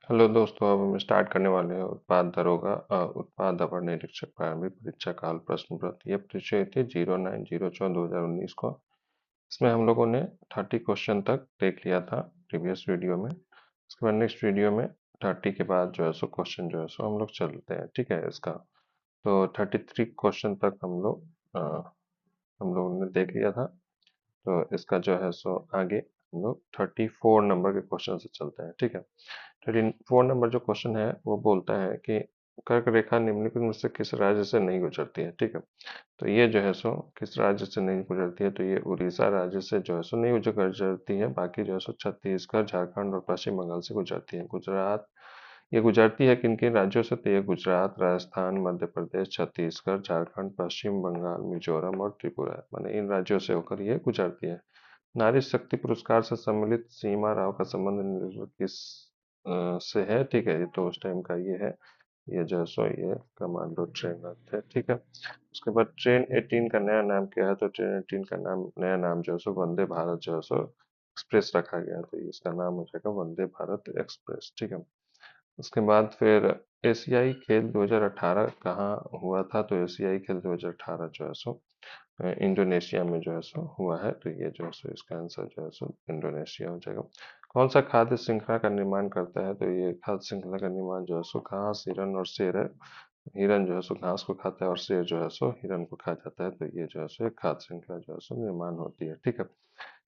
Hello दोस्तों, अब हम स्टार्ट करने वाले हैं उत्पाद दरोगा उत्पाद अपर निरीक्षक प्रारंभिक परीक्षा काल प्रश्न पत्र। यह परीक्षा हुई थी 09/04/2019 को। इसमें हम लोगों ने 30 क्वेश्चन तक देख लिया था प्रीवियस वीडियो में। उसके बाद नेक्स्ट वीडियो में 30 के बाद जो है सो क्वेश्चन जो है सो हम लोग चलते हैं, ठीक है। इसका तो 33 क्वेश्चन तक हम लोगों ने देख लिया था। तो इसका जो है सो आगे हम लोग 34 नंबर के क्वेश्चन से चलते हैं, ठीक है। 34 नंबर जो क्वेश्चन है वो बोलता है कि कर्क रेखा निम्नलिखित में से किस राज्य से नहीं गुजरती है, ठीक है। तो ये जो है सो किस राज्य से नहीं गुजरती है, तो ये उड़ीसा राज्य से जो है सो नहीं गुजरती है। बाकी जो है सो छत्तीसगढ़, झारखंड और पश्चिम बंगाल से गुजरती है। गुजरात ये गुजरती है किन किन राज्यों से, तो ये गुजरात, राजस्थान, मध्य प्रदेश, छत्तीसगढ़, झारखंड, पश्चिम बंगाल, मिजोरम और त्रिपुरा, माने इन राज्यों से होकर ये गुजरती है। नारी शक्ति पुरस्कार से सम्मिलित सीमा राव का संबंध निम्नलिखित किस से है, ठीक है। ये तो उस टाइम का ये है। ये जो है सो ये कमांडो ट्रेनर थे, ठीक है। उसके बाद ट्रेन 18 का नया नाम क्या है, तो ट्रेन 18 का नया नाम जो है सो वंदे भारत जो है सो एक्सप्रेस रखा गया। तो इसका नाम हो जाएगा वंदे भारत एक्सप्रेस, ठीक है। उसके बाद फिर एशियाई खेल 2018 कहाँ हुआ था, तो एशियाई खेल 2018 जो है सो इंडोनेशिया में जो है सो हुआ है। तो ये जो है सो इसका आंसर जो है सो इंडोनेशिया हो जाएगा। कौन सा खाद्य श्रृंखला का निर्माण करता है, तो ये खाद्य श्रृंखला का निर्माण जो है सो घास, हिरन और शेर है। हिरन जो है सो घास को खाता है और शेर जो है सो हिरन को खा जाता है। तो ये जो है सो एक खाद्य श्रृंखला जो है सो निर्माण होती है, ठीक है।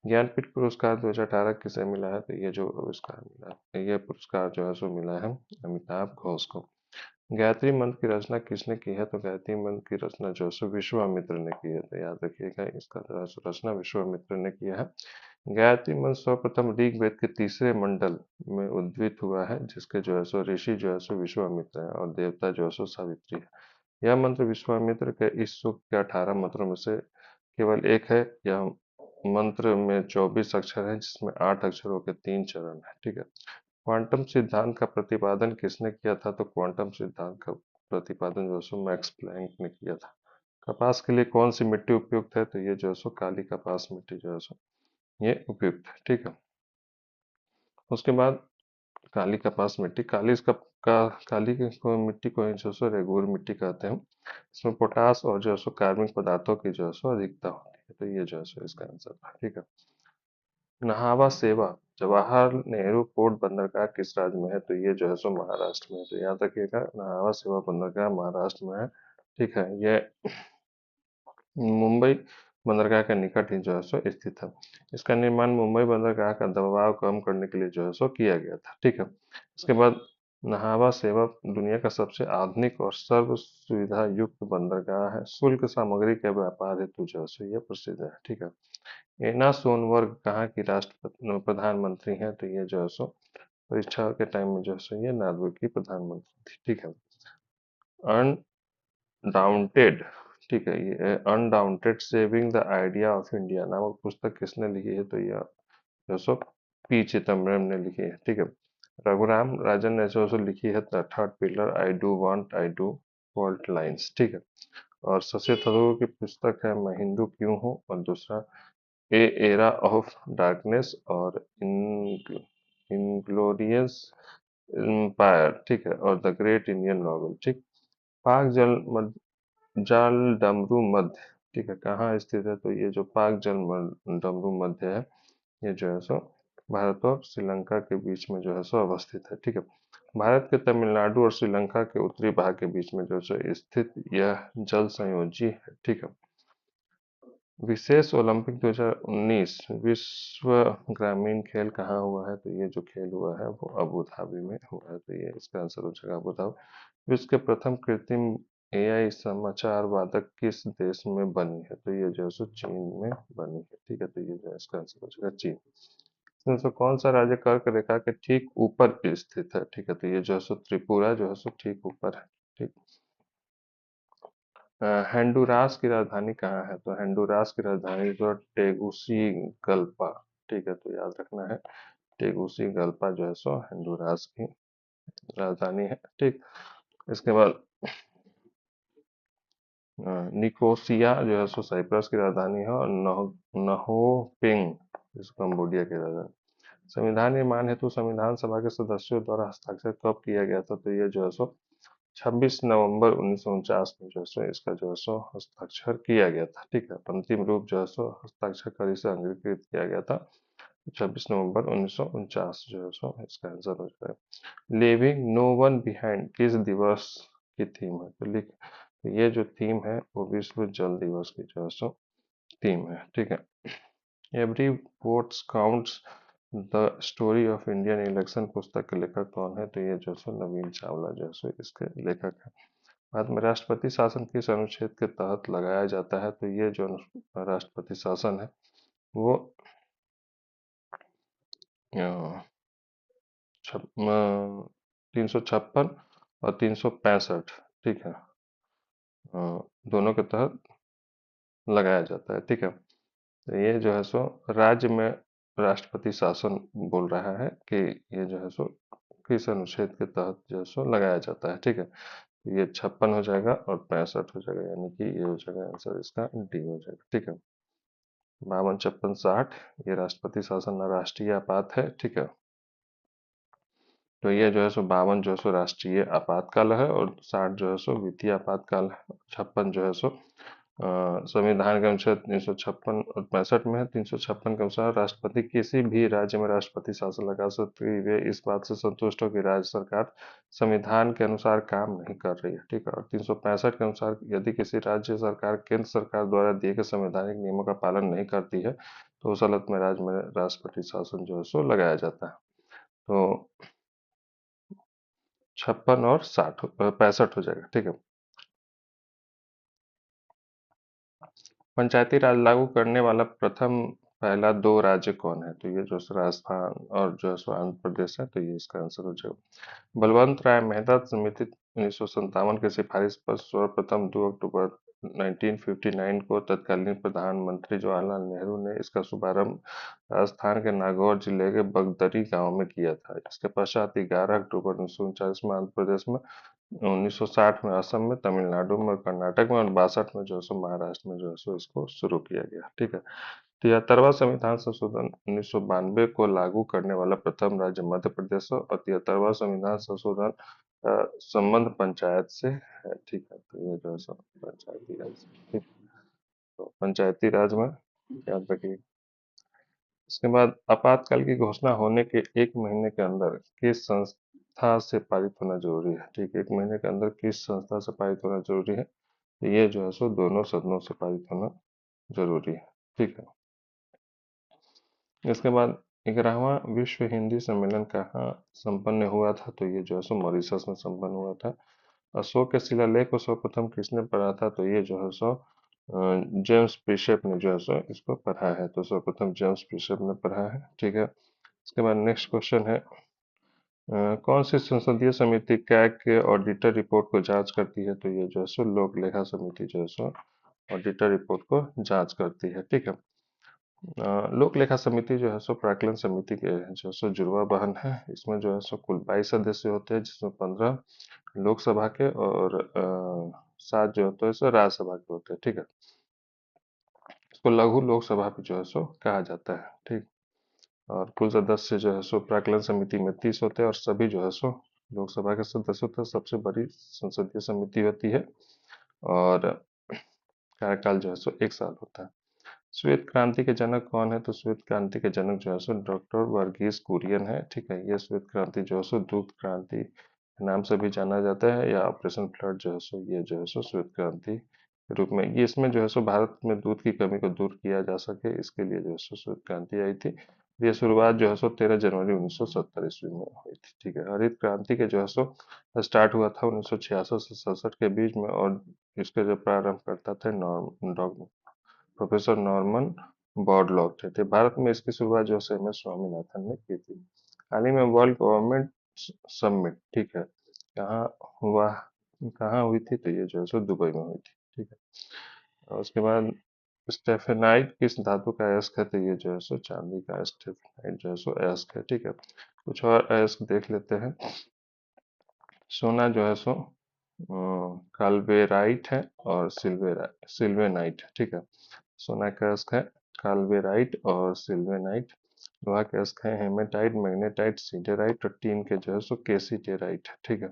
ज्ञानपीठ पुरस्कार 2018 किसे मिला है, तो ये जो पुरस्कार मिला है, ये पुरस्कार जो है सो मिला है अमिताभ घोष को। गायत्री मंत्र की रचना किसने की है, तो गायत्री मंत्र की रचना जो है सो विश्वामित्र ने की है। तो याद रखिएगा, इसका जो है सो रचना विश्वामित्र ने किया है। गायत्री मंत्र सर्वप्रथम ऋग्वेद के तीसरे मंडल में उद्भित हुआ है, जिसके जो है सो ऋषि जो है सो विश्वामित्र है और देवता जो है सो सावित्री है। यह मंत्र विश्वामित्र के इस सूक्त के 18 मंत्रों में से केवल एक है। यह मंत्र में 24 अक्षर है, जिसमें 8 अक्षरों के 3 चरण है, ठीक है। क्वांटम सिद्धांत का प्रतिपादन किसने किया था, तो क्वांटम सिद्धांत का प्रतिपादन जो है सो मैक्स प्लैंक ने किया था। कपास के लिए कौन सी मिट्टी उपयुक्त है, तो ये जो है सो काली कपास मिट्टी जो है सो ये उपयुक्त है, ठीक है। उसके बाद काली कपास मिट्टी, काली को मिट्टी को जो सो रेगुर मिट्टी कहते हैं। इसमें पोटास और जो है सो कार्बनिक पदार्थों की जो है सो अधिकता होती है। तो ये जो है सो इसका आंसर था, ठीक है। नहावा सेवा जवाहर नेहरू पोर्ट बंदरगाह किस राज्य में है, तो ये जो है सो महाराष्ट्र में है। तो याद रखिएगा, नहावा सेवा बंदरगाह महाराष्ट्र में है, ठीक है। ये मुंबई बंदरगाह के निकट ही जो है सो स्थित है। इसका निर्माण मुंबई बंदरगाह का दबाव कम करने के लिए जो है सो किया गया था, ठीक है। इसके बाद नहावा सेवा दुनिया का सबसे आधुनिक और सर्व सुविधा युक्त बंदरगाह है। शुल्क सामग्री के व्यापार हेतु जो है सो ये प्रसिद्ध है, ठीक है। एना सोनवर्ग कहाँ की राष्ट्रपति प्रधानमंत्री हैं, तो ये जो है सो परीक्षा के टाइम में जो है सो ये नॉर्वे की प्रधानमंत्री थी, ठीक है। अनडाउंटेड, ठीक है, ये undaunted saving the idea of India नामक पुस्तक किसने लिखी है, तो यह जो सो पी चिदम्बरम ने लिखी है, ठीक है। रघुराम राजन ने जो सो लिखी है the third pillar, I do want I do fault lines, ठीक है। और शशि थरूर की पुस्तक है मैं हिंदू क्यों हूँ, और दूसरा ए एरा ऑफ डार्कनेस और इनग्लोरियस एम्पायर, ठीक है, और द ग्रेट इंडियन नॉवल, ठीक। पाक जाल डमरू मध्य, ठीक है, कहाँ स्थित है, तो ये जो पाक जल डमरू मध्य है, ये जो है सो भारत और श्रीलंका के बीच में जो है सो अवस्थित है, ठीक है। भारत के तमिलनाडु और श्रीलंका के उत्तरी भाग के बीच में जो है सो स्थित यह जल संयोजी है, ठीक है। विशेष ओलंपिक 2019 विश्व ग्रामीण खेल कहाँ हुआ है, तो ये जो खेल हुआ है वो अबू धाबी में हुआ है। तो ये इसका आंसर हो जाएगा अबू धाबी। विश्व के प्रथम कृत्रिम एआई समाचार वादक किस देश में बनी है, तो ये जो है सो चीन में बनी है, ठीक है। तो ये जो है इसका आंसर हो जाएगा चीन। इसमें से कौन सा राज्य कर्क रेखा के ठीक ऊपर स्थित है, ठीक है, तो ये जो है सो त्रिपुरा जो है सो ठीक ऊपर है, ठीक। होंडुरास की राजधानी कहाँ है, तो होंडुरास की राजधानी जो टेगुसिगल्पा, ठीक है, तो याद रखना है टेगुसिगल्पा जो है सो होंडुरास की राजधानी है, ठीक। इसके बाद निकोसिया जो है सो साइप्रस की राजधानी है, और नहोपिंग इस कंबोडिया की राजधानी। संविधान निर्माण हेतु संविधान सभा के सदस्यों द्वारा हस्ताक्षर कब किया गया था, तो ये जो है सो 26 नवंबर 1949 में जो है सो इसका जो है सो हस्ताक्षर किया गया था। ठीक है, अंतिम रूप जो है सो हस्ताक्षर कर इसे अंगीकृत किया गया था 26 नवंबर 1949 जो है सो इसका आंसर हो जाएगा। लिविंग नो वन बिहाइंड किस दिवस की थीम है, तो लिख, तो ये जो थीम है वो विश्व जल दिवस की जो है सो थीम है। ठीक है, every votes counts the story of Indian election पुस्तक के लेखक कौन है, तो ये जो सो नवीन चावला जो सो इसके लेखक है। भारत में राष्ट्रपति शासन किस अनुच्छेद के तहत लगाया जाता है, तो ये जो राष्ट्रपति शासन है वो 356 और 365, ठीक है, दोनों के तहत लगाया जाता है। ठीक है, तो ये जो है सो राज्य में राष्ट्रपति शासन बोल रहा है कि ये जो है सो किस अनुच्छेद के तहत जो है सो लगाया जाता है। ठीक है, तो ये 56 हो जाएगा और 65 हो जाएगा, यानी कि ये हो जाएगा आंसर इसका डी हो जाएगा। ठीक है, 52, 56, 60 ये राष्ट्रपति शासन राष्ट्रीय आपात है। ठीक है, तो ये जो है सो 52 जो है सो राष्ट्रीय आपातकाल है और 60 जो है सो वित्तीय आपातकाल है। 56 जो है सो संविधान के अनुच्छेद 356 और 65 में है। 356 के अनुसार राष्ट्रपति किसी भी राज्य में राष्ट्रपति शासन लगा सकते हुए इस बात से संतुष्ट हो कि राज्य सरकार संविधान के अनुसार काम नहीं कर रही है। ठीक है, और 365 के अनुसार यदि किसी राज्य सरकार केंद्र सरकार द्वारा दिए गए संवैधानिक नियमों का पालन नहीं करती है तो उस हालत में राज्य में राष्ट्रपति शासन जो है सो लगाया जाता है। तो 56 और 60 65 हो जाएगा। ठीक है, पंचायती राज लागू करने वाला प्रथम पहला दो राज्य कौन है, तो ये जो सो राजस्थान और जो है सो आंध्र प्रदेश है, तो ये इसका आंसर हो जाएगा। बलवंत राय मेहता समिति 1957 की सिफारिश पर सर्वप्रथम 2 अक्टूबर 1959 को तत्कालीन प्रधानमंत्री जवाहरलाल नेहरू ने इसका शुभारंभ राजस्थान के नागौर जिले के बगदरी गांव में किया था। इसके पश्चात 11 अक्टूबर 1949 में आंध्र प्रदेश में, 1960 में असम में, तमिलनाडु में और कर्नाटक में और 62 में जो है सो महाराष्ट्र में जो है सो इसको शुरू किया गया। ठीक है, 73वां संविधान संशोधन 1992 को लागू करने वाला प्रथम राज्य मध्य प्रदेश है और 73वां संविधान संशोधन का संबंध पंचायत से है। ठीक है, तो ये जो है सो पंचायती राज। ठीक, तो पंचायती राज में याद रखिए। इसके बाद आपातकाल की घोषणा होने के 1 महीने के अंदर किस संस्था से पारित होना जरूरी है। ठीक है, 1 महीने के अंदर किस संस्था से पारित होना जरूरी है, तो ये जो है सो दोनों सदनों से पारित होना जरूरी है। ठीक है, इसके बाद 11वां विश्व हिंदी सम्मेलन कहाँ संपन्न हुआ था, तो ये जो है सो मॉरिशस में संपन्न हुआ था। अशोक के शिलालेख को सर्वप्रथम किसने पढ़ा था, तो ये जो है सो जेम्स प्रिशेप ने जो है सो इसको पढ़ा है, तो सर्वप्रथम जेम्स प्रिशेप ने पढ़ा है। ठीक है, इसके बाद नेक्स्ट क्वेश्चन है कौन सी संसदीय समिति कैग के ऑडिटर रिपोर्ट को जांच करती है, तो ये जो है सो लोक लेखा समिति जो है सो ऑडिटर रिपोर्ट को जांच करती है। ठीक है, लोक लेखा समिति जो है सो प्राक्कलन समिति के जो है सो जुड़वा बहन है। इसमें जो है सो कुल 22 सदस्य होते हैं जिसमें 15 लोकसभा के और 7 जो होते हैं सो राज्यसभा के होते हैं। ठीक है, इसको लघु लोकसभा भी जो है सो कहा जाता है। ठीक, और कुल सदस्य जो है सो प्राक्कलन समिति में 30 होते हैं और सभी जो है सो लोकसभा के सदस्य होते हैं। सबसे बड़ी संसदीय समिति होती है और कार्यकाल जो है सो 1 साल होता है। श्वेत क्रांति के जनक कौन है, तो श्वेत क्रांति के जनक जो है सो डॉक्टर वर्गीस कुरियन है। ठीक है, ये श्वेत क्रांति जो है सो दूध क्रांति के नाम से भी जाना जाता है या ऑपरेशन फ्लड जो है सो ये जो है सो श्वेत क्रांति के रूप में, ये इसमें जो है सो भारत में दूध की कमी को दूर किया जा सके इसके लिए जो है सो श्वेत क्रांति आई थी। ये शुरुआत जो है सो 13 जनवरी 1970 ईस्वी में हुई थी। ठीक है, हरित क्रांति के जो है सो स्टार्ट हुआ था 1966 से 67 के बीच में और इसके जो प्रारंभ करता था प्रोफेसर नॉर्मन बॉरलॉग थे। भारत में इसकी शुरुआत जो है एम.एस. स्वामीनाथन ने की थी। हाल ही में वर्ल्ड गवर्नमेंट समिट, ठीक है, कहाँ हुआ, कहाँ हुई थी, तो ये जो है सो दुबई में हुई थी। ठीक है, और उसके बाद स्टेफेनाइट किस धातु का अयस्क है, तो ये जो है सो चांदी का स्टेफेनाइट जो है सो अयस्क है। ठीक है, कुछ और अयस्क देख लेते हैं। सोना जो है सो काल्वेराइट है और सिल्वेनाइट है। ठीक है, सोना का अयस्क है काल्वेराइट और सिल्वेनाइट। लोहा के अयस्क हैं हेमेटाइट, मैग्नेटाइट, सीडेराइट और टीन के जो है सो केसीटेराइट। ठीक है।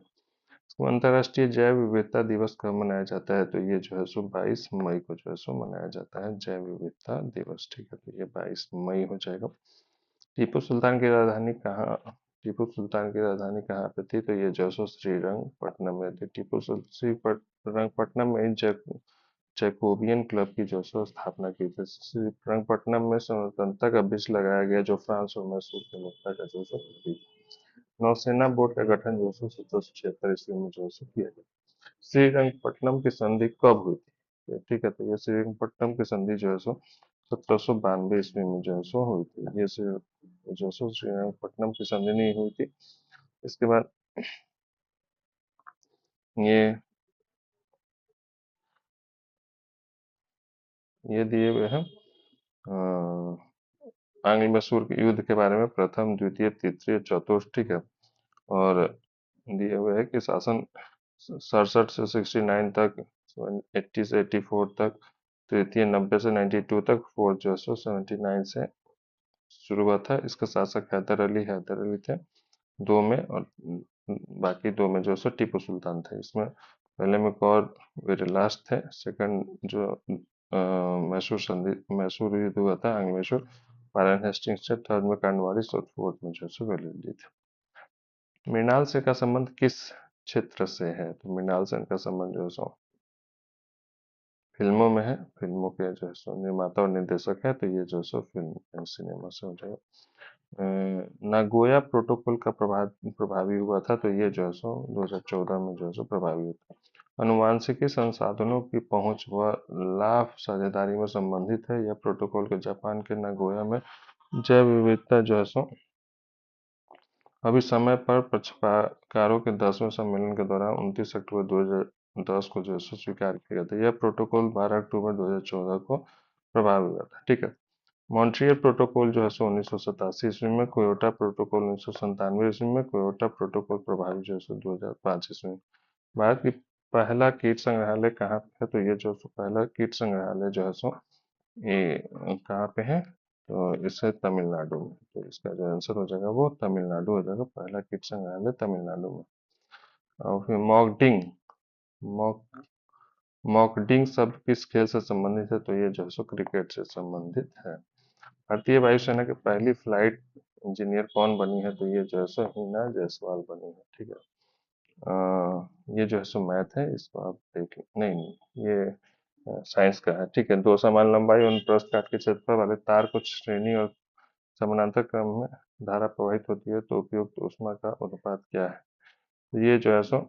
तो अंतर्राष्ट्रीय जैव विविधता दिवस कब मनाया जाता है? तो ये जो है सो 22 मई को जो है सो मनाया जाता है जैव विविधता दिवस। ठीक है, तो ये 22 मई हो जाएगा। टीपू सुल्तान की राजधानी कहाँ टीपू सुल्तान की राजधानी कहाँ पे थी? तो ये जो है सो श्रीरंगपट्टनम में थी। श्रीरंगपट्टनम में जैकोबियन क्लब की जो है सो स्थापना की थी। श्रीरंगपट्टनम में स्वतंत्रता का ब्रिज लगाया गया जो फ्रांस और मैसूर के मुद्दा का जो है सो प्रतीक है। नौसेना बोर्ड का गठन जो है सो 1776 ईस्वी में जो है सो किया गया। श्रीरंगपट्टनम की संधि कब हुई थी? तो ठीक है, तो ये श्रीरंगपट्टनम की संधि जो है सो 1792 ईस्वी में जो है सो हुई थी। ये जो है सो श्रीरंगपट्टनम की संधि नहीं हुई थी। इसके बाद ये ये दिए हुए हैं आंग्ल मैसूर के युद्ध के बारे में, प्रथम द्वितीय तृतीय चतुर्थ। ठीक है, और दिए हुए है कि शासन 67 से 69 तक, 80 से 84 तक, तृतीय 90 से 92 तक, फोर्थ जो है सो 79 से शुरू हुआ था। इसका शासक हैदर अली थे दो में, और बाकी दो में जो है सो टीपू सुल्तान थे। इसमें पहले में कौर विरलास थे, सेकंड जो मैसूर युद्ध हुआ था आंग्ल मैसूर, वारेन हेस्टिंग्स थे, थर्ड में कार्नवालिस और फोर्थ में जो है सो वेलेस्ली थे। मृणाल सेन का संबंध किस क्षेत्र से है? तो मृणाल सेन का संबंध जो है सो फिल्मों में है, फिल्मों के जो है सो निर्माता और निर्देशक है, तो ये जो है सो फिल्म सिनेमा से हो जाएगा। नागोया प्रोटोकॉल का प्रभावी हुआ था, तो ये जो है सो 2014 में जो है सो प्रभावी हुआ था। अनुवांशिकी संसाधनों की पहुंच व लाभ साझेदारी में संबंधित है। यह प्रोटोकॉल के जापान के नागोया में जैव विविधता जो है सो अभी समय पर पक्षकारों के 10वें सम्मेलन के दौरान 29 अक्टूबर 2010 को जो है सो स्वीकार किया गया था। यह प्रोटोकॉल 12 अक्टूबर 2014 को प्रभावी हुआ था। ठीक है। मॉन्ट्रियल प्रोटोकॉल जो है सो 1987 ईस्वी में, क्योटो प्रोटोकॉल 1997 ईस्वी में, क्योटो प्रोटोकॉल प्रभावी जो है सो 2005 ईस्वी में। भारत की पहला कीट संग्रहालय कहाँ पे है? तो ये जो सो पहला कीट संग्रहालय जो है सो ये कहाँ पे है? तो इससे तमिलनाडु में। तो इसका जो आंसर हो जाएगा वो तमिलनाडु हो जाएगा। पहला कीट संग्रहालय तमिलनाडु में। और फिर मॉक मॉकडिंग शब्द किस खेल से संबंधित है? तो ये जो है सो क्रिकेट से संबंधित है। भारतीय वायुसेना की पहली फ्लाइट इंजीनियर कौन बनी है? तो ये जो है सो हिना जायसवाल बनी है। ठीक है। ये जो है सो मैथ है, इसको आप देख नहीं, ये साइंस का है। ठीक है। दो समान लंबाई और प्रस्थ काट के क्षेत्रफल वाले तार कुछ श्रेणी और समानांतर क्रम में धारा प्रवाहित होती है तो उपयुक्त ऊष्मा का अनुपात क्या है? तो ये जो है सो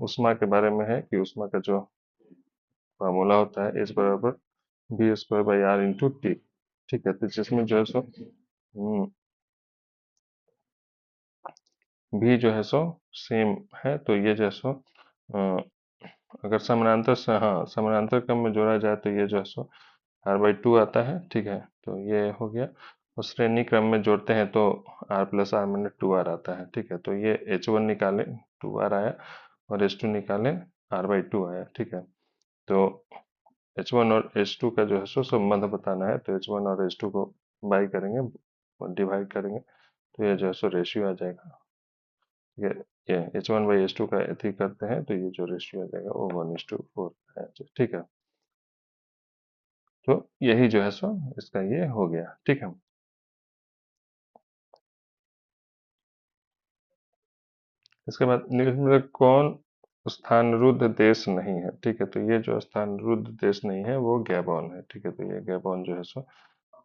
ऊष्मा के बारे में है कि ऊष्मा का जो फार्मूला होता है एच बराबर B square by R into T. ठीक है, तो जिसमें जो है सो भी जो है सो सेम है, तो ये जो है सो अगर समानांतर से, हाँ, समानांतर क्रम में जोड़ा जाए तो ये जो है सो आर बाई टू आता है। ठीक है, तो ये हो गया। और श्रेणी क्रम में जोड़ते हैं तो R plus R minus two R आता है। ठीक है, तो ये एच वन निकाले टू आर आया, और एच टू निकाले आर बाई टू आया। ठीक है, तो एच वन और एच टू का जो है सो संबंध बताना है, तो एच वन और एच टू को बाई करेंगे, डिवाइड करेंगे, तो ये जो है सो रेशियो आ जाएगा। ये H one by H two का एथी करते हैं तो ये जो रेशियो आ जाएगा वो 1:4 है। ठीक है, तो यही जो है सो इसका ये हो गया। ठीक है। इसके बाद निम्न में कौन स्थानरुद्ध देश नहीं है? ठीक है, तो ये जो स्थानरुद्ध देश नहीं है वो गैबॉन है। ठीक है, तो ये गैबॉन जो है सो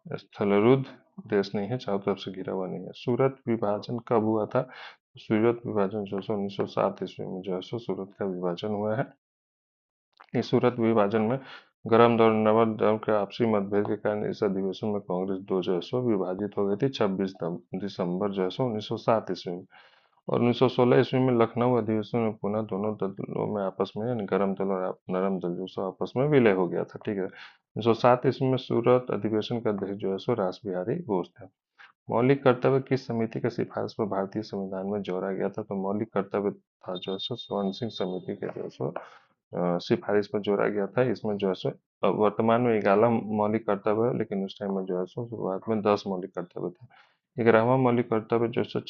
स्थलरुद्ध देश नहीं है, चारों तरफ से घिरा हुआ नहीं है। सूरत विभाजन कब हुआ था? सूरत विभाजन जो है 1907 ईस्वी में जो है सो सूरत का विभाजन हुआ है। इस सूरत विभाजन में गरम दौर नवम दौर के आपसी मतभेद के कारण इस अधिवेशन में कांग्रेस दो जो है सो विभाजित हो गई थी 26 दिसंबर जो है सो 1907 ईस्वी में। और 1916 ईस्वी में लखनऊ अधिवेशन में पुनः दोनों दलों में आपस में, यानी गरम दल और नरम दल जो सो आपस में विलय हो गया था। ठीक है, 1907 ईस्वी में सूरत अधिवेशन का अध्यक्ष जो है सो रास बिहारी घोष थे। मौलिक कर्तव्य किस समिति की सिफारिश पर भारतीय संविधान में जोड़ा गया था? तो मौलिक कर्तव्य था जो है सो स्वर्ण सिंह समिति के जो है सो सिफारिश पर जोड़ा गया था। इसमें जो है सो वर्तमान में 11 मौलिक कर्तव्य है, लेकिन उस टाइम में जो है सो शुरुआत में 10 मौलिक कर्तव्य थे। 11वां मौलिक कर्तव्य जो सौ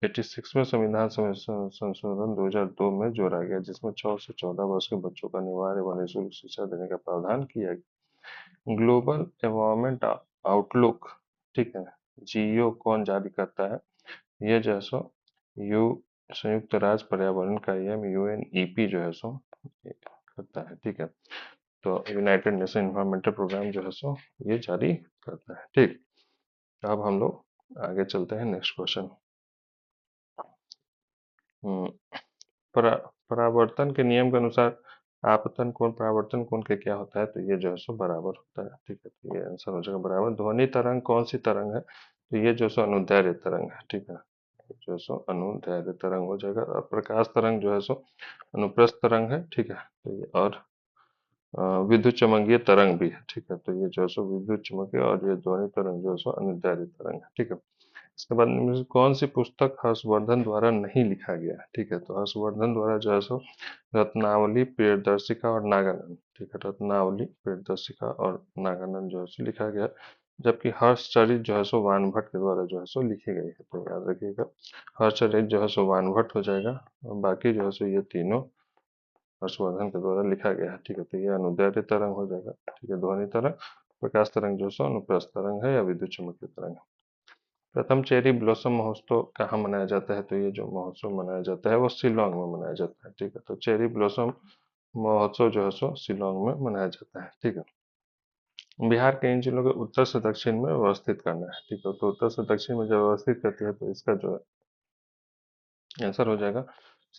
86वें संविधान संशोधन 2002 में जोड़ा गया, जिसमें 6 से 14 वर्ष के बच्चों का अनिवार्य व निःशुल्क शिक्षा देने का प्रावधान किया गया। ग्लोबल एनवायरमेंट आउटलुक, ठीक है, जीओ कौन जारी करता है? ये जो है सो यू संयुक्त राज्य पर्यावरण कार्यक्रम यूएनईपी जो है सो करता है, ठीक है। तो यूनाइटेड नेशन इन्वायरमेंटल प्रोग्राम जो है सो ये जारी करता है, ठीक। अब हम लोग आगे चलते हैं नेक्स्ट क्वेश्चन। परावर्तन के नियम के अनुसार आपतन कोण परावर्तन कोण के क्या होता है? तो ये जो है सो बराबर होता है, ठीक है। तो ये आंसर हो जाएगा बराबर। ध्वनि तरंग कौन सी तरंग है? तो ये जो सो अनुदैर्घ्य तरंग है, ठीक है। जो है सो अनुदैर्घ्य तरंग हो जाएगा। और प्रकाश तरंग जो है सो अनुप्रस्थ तरंग है, ठीक है। तो ये और विद्युत चुम्बकीय तरंग भी है, ठीक है। तो ये जो है सो विद्युत चुम्बकीय और ये ध्वनि तरंग जो है सो अनुदैर्घ्य तरंग है, ठीक है। इसके बाद इनमें से कौन सी पुस्तक हर्षवर्धन द्वारा नहीं लिखा गया? ठीक है। तो हर्षवर्धन द्वारा जो है सो रत्नावली, प्रियदर्शिका और नागानंद, ठीक है। रत्नावली, प्रियदर्शिका और नागानंद जो है सो लिखा गया, जबकि हर्षचरित जो है सो वानभट्ट के द्वारा जो है सो लिखी गई है। तो याद रखिएगा, हर्षचरित जो है सो वानभट्ट हो जाएगा, और बाकी जो है सो ये तीनों हर्षवर्धन के द्वारा लिखा गया है, ठीक है। तो ये अनुदैर्घ्य तरंग हो जाएगा, ठीक है। ध्वनि तरंग, प्रकाश तरंग जो है सो अनुप्रस्थ तरंग है या विद्युत चुम्बकीय तरंग है। प्रथम चेरी ब्लॉसम महोत्सव कहाँ मनाया जाता है? तो ये जो महोत्सव मनाया जाता है वो शिलोंग में मनाया जाता है, ठीक है। तो चेरी ब्लॉसम महोत्सव जो है सो शिलोंग में मनाया जाता है, ठीक है। बिहार के इन जिलों को उत्तर से दक्षिण में व्यवस्थित करना है, ठीक है। तो उत्तर से दक्षिण में जब व्यवस्थित करती है तो इसका जो आंसर हो जाएगा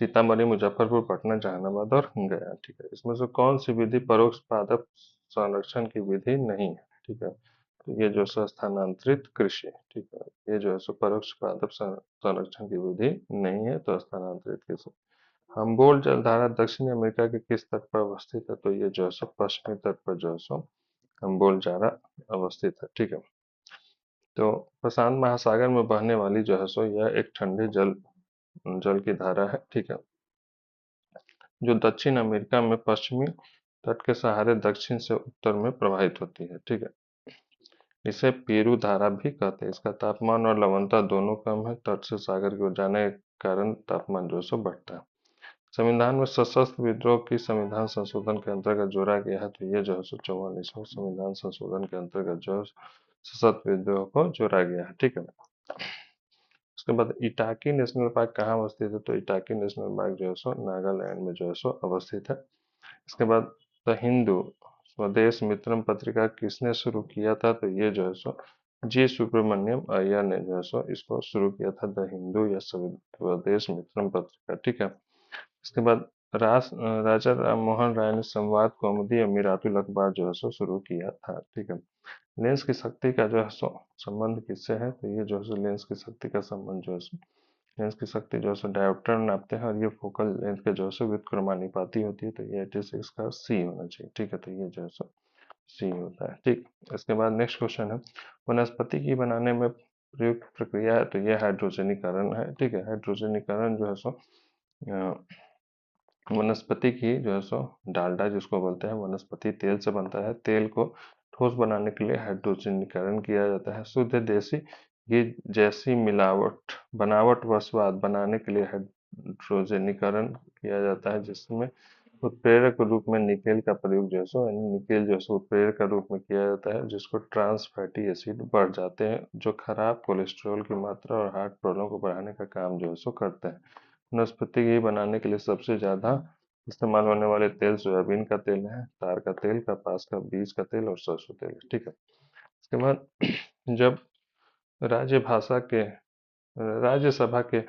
सीतामढ़ी, मुजफ्फरपुर, पटना, जहानाबाद और गया, ठीक है। इसमें से कौन सी विधि परोक्ष पादप संरक्षण की विधि नहीं है? ठीक है। तो ये जो सो स्थानांतरित कृषि, ठीक है, ये जो है सो परोक्ष पादप संरक्षण की विधि नहीं है, तो स्थानांतरित कृषि। हम्बोल्ट जलधारा दक्षिण अमेरिका के किस तट पर अवस्थित है? तो ये जो है सो पश्चिमी तट पर जो है सो हम्बोल्ट जलधारा अवस्थित है, ठीक है। तो प्रशांत महासागर में बहने वाली जो है सो यह एक ठंडे जल जल की धारा है, ठीक है, जो दक्षिण अमेरिका में पश्चिमी तट के सहारे दक्षिण से उत्तर में प्रवाहित होती है, ठीक है। इसे पेरू धारा भी कहते हैं। इसका तापमान और लवणता दोनों कम है। तट से सागर की ओर जाने के कारण तापमान जो है सो बढ़ता है। संविधान में सशस्त्र विद्रोह की संविधान संशोधन के अंतर्गत जोड़ा गया है। तो ये जो है सो 44वां संविधान संशोधन के अंतर्गत जो है सशस्त्र विद्रोह को जोड़ा गया है, ठीक है। उसके बाद इटाकी नेशनल पार्क कहाँ अवस्थित है? तो इटाकी नेशनल पार्क जो है सो नागालैंड में जो है सो अवस्थित है। इसके बाद द हिंदू स्वदेश मित्रम पत्रिका किसने शुरू किया था? तो ये जो है सो जी सुब्रमण्यम अय्यर ने जो है सो इसको शुरू किया था, द हिंदू या स्वदेश मित्रम पत्रिका, ठीक है। इसके बाद राजा राम मोहन राय ने संवाद कौमुदी अमीरातुल अखबार जो है सो शुरू किया था, ठीक है। लेंस की शक्ति का जो है सो संबंध किससे है? तो ये जो है सो लेंस की शक्ति का संबंध जो है सो लेंस की शक्ति जो है सो डायोप्टर नापते हैं, और ये फोकल लेंथ के जो है सो व्युत्क्रमानुपाती होती है। तो ये 86 का सी होना चाहिए, ठीक है। तो ये जो है सो सी होता है, ठीक। इसके बाद नेक्स्ट क्वेश्चन है, वनस्पति की बनाने में प्रयुक्त प्रक्रिया है। तो ये हाइड्रोजनीकरण है, ठीक है। हाइड्रोजनीकरण जो है सो वनस्पति की जो है सो डालडा जिसको बोलते हैं वनस्पति तेल से बनता है। तेल को ठोस बनाने के लिए हाइड्रोजनीकरण किया जाता है। शुद्ध देसी घी जैसी मिलावट बनावट व स्वाद बनाने के लिए हाइड्रोजनीकरण किया जाता है, जिसमें उत्प्रेरक के रूप में निकेल का प्रयोग जो है सो यानी निकेल जो है सो उत्प्रेरक के रूप में किया जाता है, जिसको ट्रांस फैटी एसिड बढ़ जाते हैं, जो खराब कोलेस्ट्रॉल की मात्रा और हार्ट प्रॉब्लम को बढ़ाने का काम जो है सो करते हैं। वनस्पति घी बनाने के लिए सबसे ज्यादा इस्तेमाल होने वाले तेल सोयाबीन का तेल है, तार का तेल, कपास का बीज का तेल और सरसों तेल है, ठीक है। इसके बाद जब राज्य भाषा के राज्यसभा के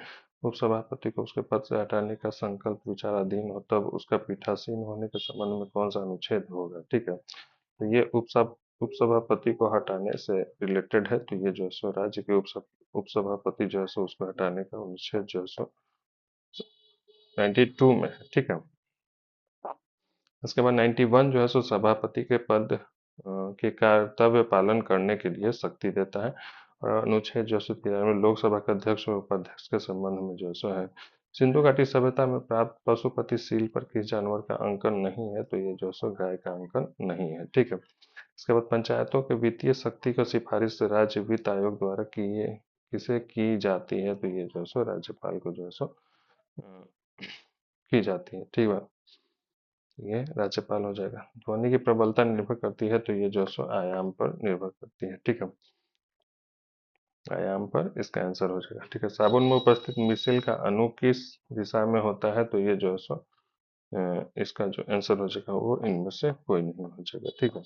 उपसभापति को उसके पद से हटाने का संकल्प विचाराधीन हो, तब उसका पीठासीन होने के संबंध में कौन सा अनुच्छेद होगा? ठीक है। तो ये उपसभापति को हटाने से रिलेटेड है। तो ये जो है सो राज्य के उपसभापति जो है सो उसको हटाने का अनुच्छेद जो है सो 92 में है, ठीक है। उसके बाद 91 जो है सो सभापति के पद के कर्तव्य पालन करने के लिए शक्ति देता है। और अनुच्छेद जो है सो 93 लोकसभा के अध्यक्ष और उपाध्यक्ष के संबंध में जो है सो है। सिंधु घाटी सभ्यता में प्राप्त पशुपति सील पर किस जानवर का अंकन नहीं है? तो ये जो है सो गाय का अंकन नहीं है, ठीक है। इसके बाद पंचायतों के वित्तीय शक्ति का सिफारिश राज्य वित्त आयोग द्वारा किसे की जाती है, तो ये जो है सो राज्यपाल को जो है सो की जाती है। ठीक है, ये राज्यपाल हो जाएगा। ध्वनि की प्रबलता निर्भर करती है, तो ये जो है सो आयाम पर निर्भर करती है। ठीक है, आयाम पर इसका आंसर हो जाएगा। ठीक है, साबुन में उपस्थित मिसिल का अणु किस दिशा में होता है, तो ये जो है सो इसका जो आंसर हो जाएगा वो इनमें से कोई नहीं हो जाएगा। ठीक है,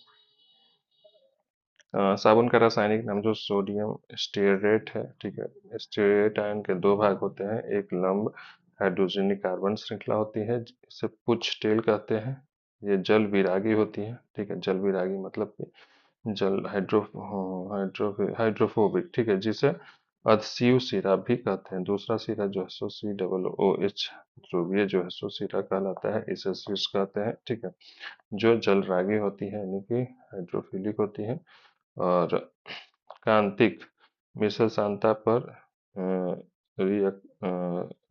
साबुन का रासायनिक नाम जो सोडियम स्टेरेट है। ठीक है, स्टेरेट आयन के दो भाग होते हैं, एक लंब हाइड्रोजनिक कार्बन श्रृंखला होती है, इसे पुच्छ टेल कहते हैं। ये जल विरागी होती है। ठीक है, जल विरागी मतलब कि जल हाइड्रोफोबिक। ठीक है, जिसे अधस्यु सिरा भी कहते हैं। दूसरा सिरा जो है सो COOH ध्रुवीय जो है सो सिरा कहलाता है, इसे शीर्ष कहते हैं। ठीक है, जो जल रागी होती है यानी कि हाइड्रोफिलिक होती है। और कांतिक मिश्र सांता पर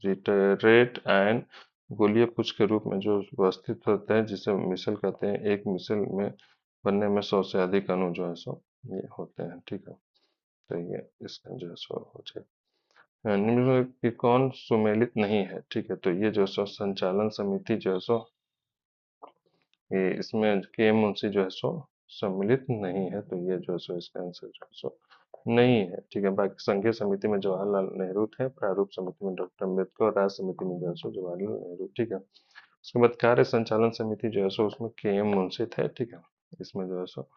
रिटरेट आयन गोलीय पुंज के रूप में जो उपस्थित होते हैं, जिसे मिसल कहते हैं। एक मिसल में बनने में 100 से अधिक अणु जो है सो ये होते हैं। ठीक है, तो ये इसका जो है सो हो जाएगा। निम्न में कि कौन सुमेलित नहीं है। ठीक है, तो ये जो सो संचालन समिति जो है सो ये इसमें के मुंशी जो है सो सम्मिलित नहीं है, तो ये जो है सो इसका आंसर जो है सो नहीं है। ठीक है, बाकी संघीय समिति में जवाहरलाल नेहरू थे, प्रारूप समिति में डॉक्टर अम्बेडकर और राज्य समिति में जो है सो जवाहरलाल नेहरू। ठीक है, उसके बाद कार्य संचालन समिति जो है सो उसमें KM मुंशी थे। ठीक है, इसमें जो है सो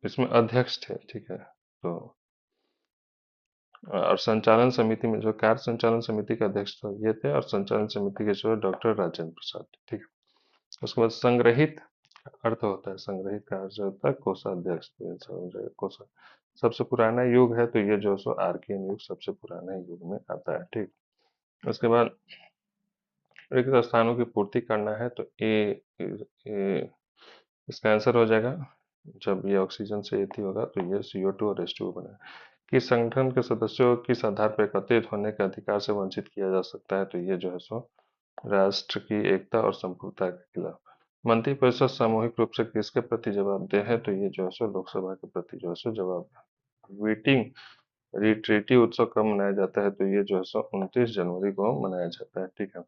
इसमें अध्यक्ष थे। ठीक है, तो और संचालन समिति में जो कार्य संचालन समिति के अध्यक्ष तो ये थे, और संचालन समिति के जो डॉक्टर राजेंद्र प्रसाद। ठीक है, उसके बाद संग्रहित अर्थ होता है, संग्रहित का अर्थ होता है कोषाध्यक्ष। तो ये समझ जाएगा, कोषा सबसे पुराना युग है, तो ये जो सो आर्कियन युग सबसे पुराने युग में आता है। ठीक, उसके बाद रिक्त स्थानों की पूर्ति करना है, तो ए इसका आंसर हो जाएगा। जब ये ऑक्सीजन से एथी होगा तो ये CO2 और H2O बनेगा। किस संगठन के सदस्यों को किस आधार पर एकत्रित होने के अधिकार से वंचित किया जा सकता है, तो ये जो है सो राष्ट्र की एकता और संप्रभुता के खिलाफ। मंत्रिपरिषद सामूहिक रूप से किसके प्रति जवाबदेह है, तो ये जो है सो लोकसभा के प्रति जो है सो जवाब। वीटिंग रिट्रीटी उत्सव कब मनाया जाता है, तो ये जो है सो 29 जनवरी को मनाया जाता है। ठीक है,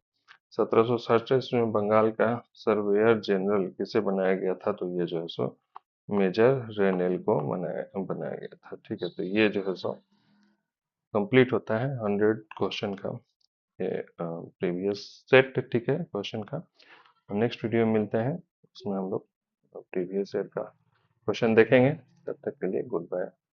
1767 में बंगाल का सर्वेयर जनरल किसे बनाया गया था, तो ये जो है सो मेजर रेनेल को बनाया गया था। ठीक है, तो ये जो है सो कंप्लीट होता है 100 क्वेश्चन का ये प्रीवियस सेट। ठीक है, क्वेश्चन का नेक्स्ट वीडियो में मिलते हैं, उसमें हम लोग प्रीवियस ईयर का क्वेश्चन देखेंगे। तब तक के लिए गुड बाय।